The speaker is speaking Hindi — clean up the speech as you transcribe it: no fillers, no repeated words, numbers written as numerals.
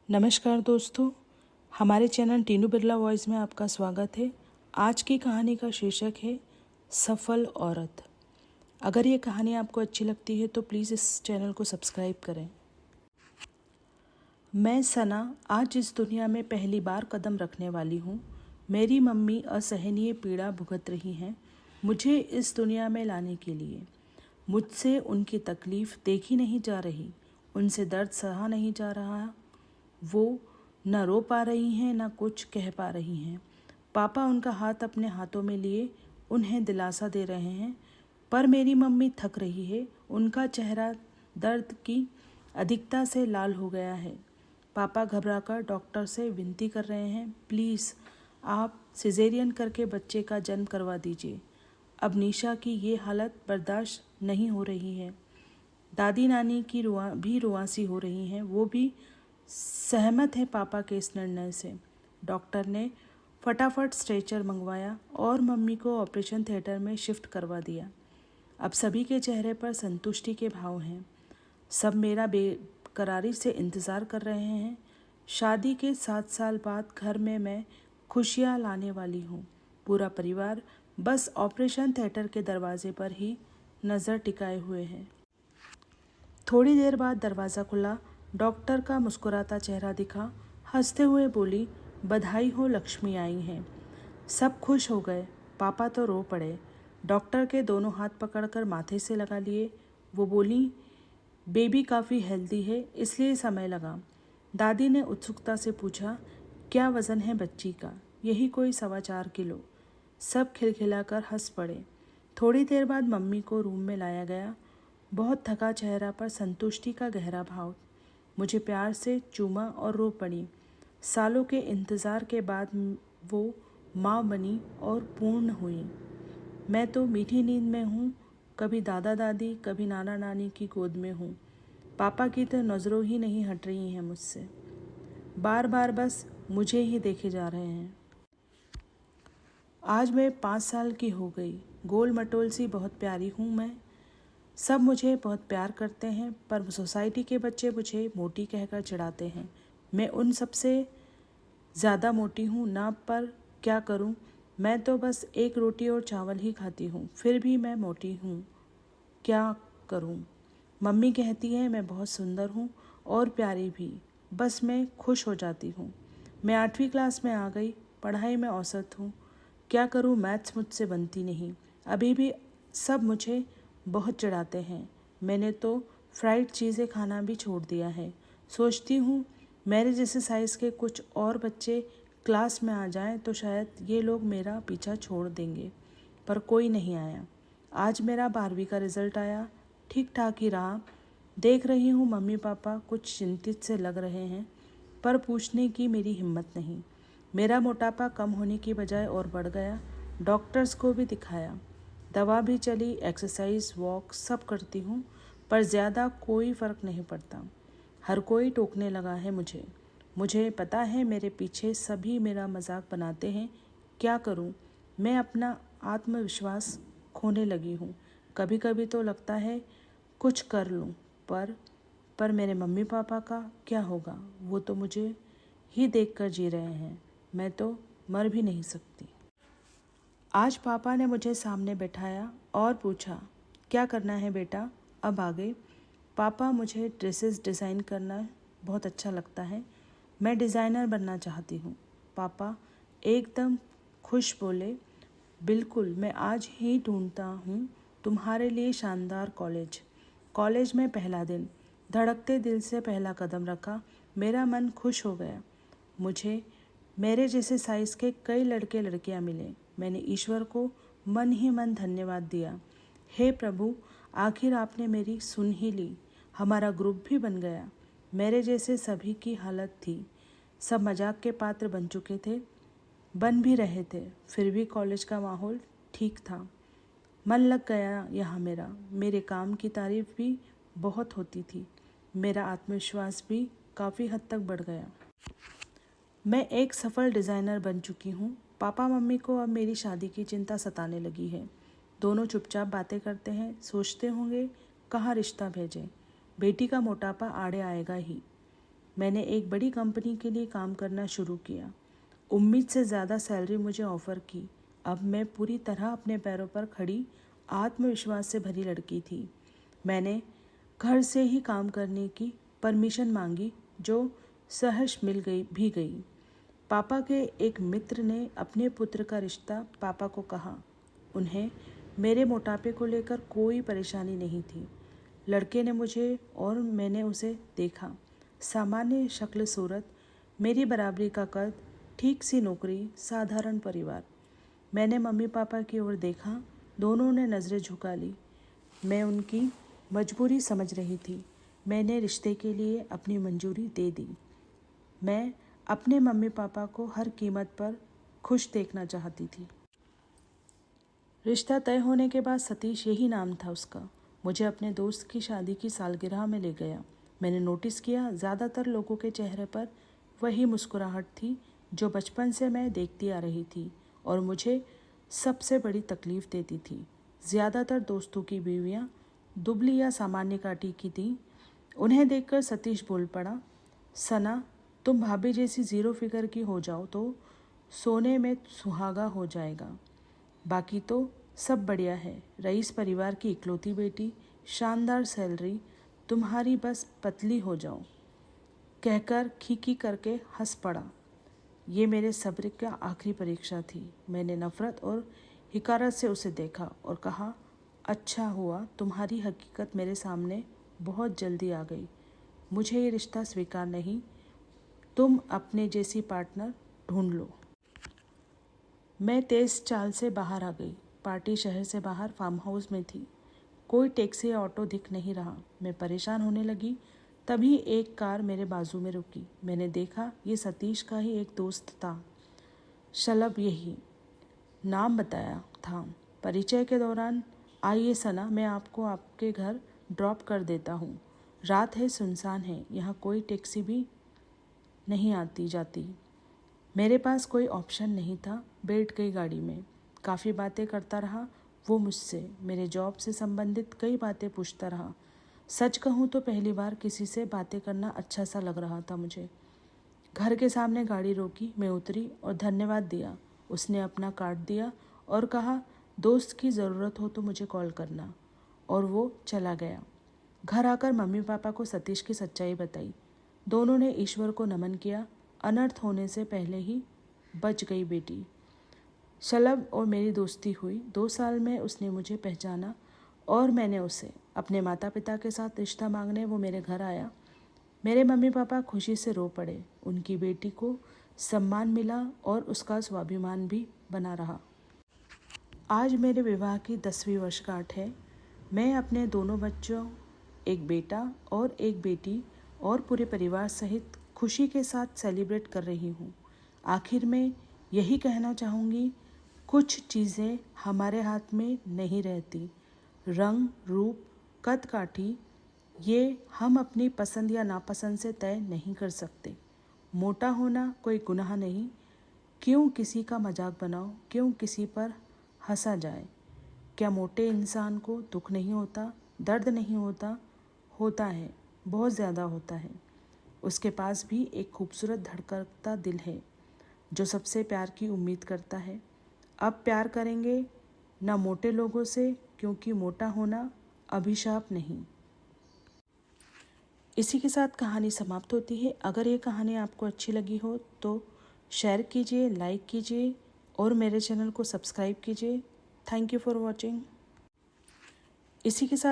नमस्कार दोस्तों, हमारे चैनल टीनू बिरला वॉइस में आपका स्वागत है। आज की कहानी का शीर्षक है सफल औरत। अगर ये कहानी आपको अच्छी लगती है तो प्लीज़ इस चैनल को सब्सक्राइब करें। मैं सना आज इस दुनिया में पहली बार कदम रखने वाली हूँ। मेरी मम्मी असहनीय पीड़ा भुगत रही हैं मुझे इस दुनिया में लाने के लिए। मुझसे उनकी तकलीफ़ देखी नहीं जा रही, उनसे दर्द सहा नहीं जा रहा। वो न रो पा रही हैं न कुछ कह पा रही हैं। पापा उनका हाथ अपने हाथों में लिए उन्हें दिलासा दे रहे हैं, पर मेरी मम्मी थक रही है। उनका चेहरा दर्द की अधिकता से लाल हो गया है। पापा घबराकर डॉक्टर से विनती कर रहे हैं, प्लीज़ आप सिजेरियन करके बच्चे का जन्म करवा दीजिए। अब निशा की ये हालत बर्दाश्त नहीं हो रही है। दादी नानी की भी रुआंसी हो रही हैं, वो भी सहमत है पापा के इस निर्णय से। डॉक्टर ने फटाफट स्ट्रेचर मंगवाया और मम्मी को ऑपरेशन थिएटर में शिफ्ट करवा दिया। अब सभी के चेहरे पर संतुष्टि के भाव हैं। सब मेरा बेकरारी से इंतज़ार कर रहे हैं। शादी के 7 साल बाद घर में मैं खुशियाँ लाने वाली हूँ। पूरा परिवार बस ऑपरेशन थिएटर के दरवाजे पर ही नज़र टिकाए हुए है। थोड़ी देर बाद दरवाज़ा खुला। डॉक्टर का मुस्कुराता चेहरा दिखा। हंसते हुए बोली, बधाई हो, लक्ष्मी आई हैं। सब खुश हो गए। पापा तो रो पड़े। डॉक्टर के दोनों हाथ पकड़कर माथे से लगा लिए। वो बोली, बेबी काफ़ी हेल्दी है, इसलिए समय लगा। दादी ने उत्सुकता से पूछा, क्या वज़न है बच्ची का? यही कोई 4.25 किलो। सब खिलखिलाकर हंस पड़े। थोड़ी देर बाद मम्मी को रूम में लाया गया। बहुत थका चेहरा पर संतुष्टि का गहरा भाव। मुझे प्यार से चूमा और रो पड़ी। सालों के इंतज़ार के बाद वो माँ बनी और पूर्ण हुई। मैं तो मीठी नींद में हूँ, कभी दादा दादी कभी नाना नानी की गोद में हूँ। पापा की तो नज़रों ही नहीं हट रही हैं मुझसे, बार बार बस मुझे ही देखे जा रहे हैं। आज मैं 5 साल की हो गई। गोल मटोल सी बहुत प्यारी हूँ मैं। सब मुझे बहुत प्यार करते हैं, पर सोसाइटी के बच्चे मुझे मोटी कहकर चिढ़ाते हैं। मैं उन सबसे ज़्यादा मोटी हूँ ना, पर क्या करूँ? मैं तो बस एक रोटी और चावल ही खाती हूँ, फिर भी मैं मोटी हूँ। क्या करूँ? मम्मी कहती हैं मैं बहुत सुंदर हूँ और प्यारी भी, बस मैं खुश हो जाती हूँ। मैं 8वीं क्लास में आ गई, पढ़ाई में औसत हूँ। क्या करूँ? मैथ्स मुझसे बनती नहीं। अभी भी सब मुझे बहुत चिढ़ाते हैं। मैंने तो फ्राइड चीज़ें खाना भी छोड़ दिया है। सोचती हूँ मेरे जैसे साइज़ के कुछ और बच्चे क्लास में आ जाएं तो शायद ये लोग मेरा पीछा छोड़ देंगे, पर कोई नहीं आया। आज मेरा 12वीं का रिज़ल्ट आया, ठीक ठाक ही रहा। देख रही हूँ मम्मी पापा कुछ चिंतित से लग रहे हैं, पर पूछने की मेरी हिम्मत नहीं। मेरा मोटापा कम होने की बजाय और बढ़ गया। डॉक्टर्स को भी दिखाया, दवा भी चली, एक्सरसाइज वॉक सब करती हूँ, पर ज़्यादा कोई फ़र्क नहीं पड़ता। हर कोई टोकने लगा है मुझे पता है मेरे पीछे सभी मेरा मजाक बनाते हैं। क्या करूँ? मैं अपना आत्मविश्वास खोने लगी हूँ। कभी कभी तो लगता है कुछ कर लूँ, पर मेरे मम्मी पापा का क्या होगा? वो तो मुझे ही देखकर जी रहे हैं। मैं तो मर भी नहीं सकती। आज पापा ने मुझे सामने बैठाया और पूछा, क्या करना है बेटा? अब आगे। पापा, मुझे ड्रेसेस डिज़ाइन करना बहुत अच्छा लगता है। मैं डिज़ाइनर बनना चाहती हूँ। पापा एकदम खुश बोले, बिल्कुल, मैं आज ही ढूंढता हूँ तुम्हारे लिए शानदार कॉलेज में पहला दिन। धड़कते दिल से पहला कदम रखा। मेरा मन खुश हो गया। मुझे मेरे जैसे साइज़ के कई लड़के लड़कियां मिले। मैंने ईश्वर को मन ही मन धन्यवाद दिया। हे प्रभु, आखिर आपने मेरी सुन ही ली। हमारा ग्रुप भी बन गया। मेरे जैसे सभी की हालत थी। सब मजाक के पात्र बन चुके थे, बन भी रहे थे। फिर भी कॉलेज का माहौल ठीक था। मन लग गया यहाँ मेरा। मेरे काम की तारीफ भी बहुत होती थी। मेरा आत्मविश्वास भी काफ़ी हद तक बढ़ गया। मैं एक सफल डिज़ाइनर बन चुकी हूँ। पापा मम्मी को अब मेरी शादी की चिंता सताने लगी है। दोनों चुपचाप बातें करते हैं, सोचते होंगे कहाँ रिश्ता भेजें। बेटी का मोटापा आड़े आएगा ही। मैंने एक बड़ी कंपनी के लिए काम करना शुरू किया। उम्मीद से ज़्यादा सैलरी मुझे ऑफ़र की। अब मैं पूरी तरह अपने पैरों पर खड़ी, आत्मविश्वास से भरी लड़की थी। मैंने घर से ही काम करने की परमिशन मांगी, जो सहर्ष मिल गई। पापा के एक मित्र ने अपने पुत्र का रिश्ता पापा को कहा। उन्हें मेरे मोटापे को लेकर कोई परेशानी नहीं थी। लड़के ने मुझे और मैंने उसे देखा। सामान्य शक्ल सूरत, मेरी बराबरी का कद, ठीक सी नौकरी, साधारण परिवार। मैंने मम्मी पापा की ओर देखा। दोनों ने नज़रें झुका ली। मैं उनकी मजबूरी समझ रही थी। मैंने रिश्ते के लिए अपनी मंजूरी दे दी। मैं अपने मम्मी पापा को हर कीमत पर खुश देखना चाहती थी। रिश्ता तय होने के बाद सतीश, यही नाम था उसका, मुझे अपने दोस्त की शादी की सालगिरह में ले गया। मैंने नोटिस किया ज़्यादातर लोगों के चेहरे पर वही मुस्कुराहट थी जो बचपन से मैं देखती आ रही थी और मुझे सबसे बड़ी तकलीफ़ देती थी। ज़्यादातर दोस्तों की बीवियाँ दुबली या सामान्य काटी की थीं। उन्हें देखकर सतीश बोल पड़ा, सना, तुम भाभी जैसी ज़ीरो फिगर की हो जाओ तो सोने में सुहागा हो जाएगा। बाकी तो सब बढ़िया है। रईस परिवार की इकलौती बेटी, शानदार सैलरी, तुम्हारी बस पतली हो जाओ, कहकर खीखी करके हंस पड़ा। ये मेरे सब्र का आखिरी परीक्षा थी। मैंने नफ़रत और हिकारत से उसे देखा और कहा, अच्छा हुआ तुम्हारी हकीकत मेरे सामने बहुत जल्दी आ गई। मुझे ये रिश्ता स्वीकार नहीं। तुम अपने जैसी पार्टनर ढूंढ लो। मैं तेज चाल से बाहर आ गई। पार्टी शहर से बाहर फार्म हाउस में थी। कोई टैक्सी या ऑटो दिख नहीं रहा। मैं परेशान होने लगी। तभी एक कार मेरे बाजू में रुकी। मैंने देखा ये सतीश का ही एक दोस्त था, शलभ, यही नाम बताया था। परिचय के दौरान, आइए सना, मैं आपको आपके घर ड्रॉप कर देता हूँ। रात है, सुनसान है, यहाँ कोई टैक्सी भी नहीं आती जाती। मेरे पास कोई ऑप्शन नहीं था। बैठ गई गाड़ी में। काफ़ी बातें करता रहा वो मुझसे। मेरे जॉब से संबंधित कई बातें पूछता रहा। सच कहूँ तो पहली बार किसी से बातें करना अच्छा सा लग रहा था मुझे। घर के सामने गाड़ी रोकी। मैं उतरी और धन्यवाद दिया। उसने अपना कार्ड दिया और कहा, दोस्त की ज़रूरत हो तो मुझे कॉल करना, और वो चला गया। घर आकर मम्मी पापा को सतीश की सच्चाई बताई। दोनों ने ईश्वर को नमन किया। अनर्थ होने से पहले ही बच गई बेटी। शलभ और मेरी दोस्ती हुई। 2 साल में उसने मुझे पहचाना और मैंने उसे। अपने माता पिता के साथ रिश्ता मांगने वो मेरे घर आया। मेरे मम्मी पापा खुशी से रो पड़े। उनकी बेटी को सम्मान मिला और उसका स्वाभिमान भी बना रहा। आज मेरे विवाह की 10वीं वर्षगांठ है। मैं अपने दोनों बच्चों, एक बेटा और एक बेटी, और पूरे परिवार सहित खुशी के साथ सेलिब्रेट कर रही हूँ। आखिर में यही कहना चाहूँगी, कुछ चीज़ें हमारे हाथ में नहीं रहती। रंग, रूप, कद काठी, ये हम अपनी पसंद या नापसंद से तय नहीं कर सकते। मोटा होना कोई गुनाह नहीं। क्यों किसी का मजाक बनाओ, क्यों किसी पर हंसा जाए। क्या मोटे इंसान को दुख नहीं होता, दर्द नहीं होता? होता है, बहुत ज़्यादा होता है। उसके पास भी एक खूबसूरत धड़कता दिल है जो सबसे प्यार की उम्मीद करता है। अब प्यार करेंगे ना मोटे लोगों से, क्योंकि मोटा होना अभिशाप नहीं। इसी के साथ कहानी समाप्त होती है। अगर ये कहानी आपको अच्छी लगी हो तो शेयर कीजिए, लाइक कीजिए और मेरे चैनल को सब्सक्राइब कीजिए। Thank you for watching. इसी के साथ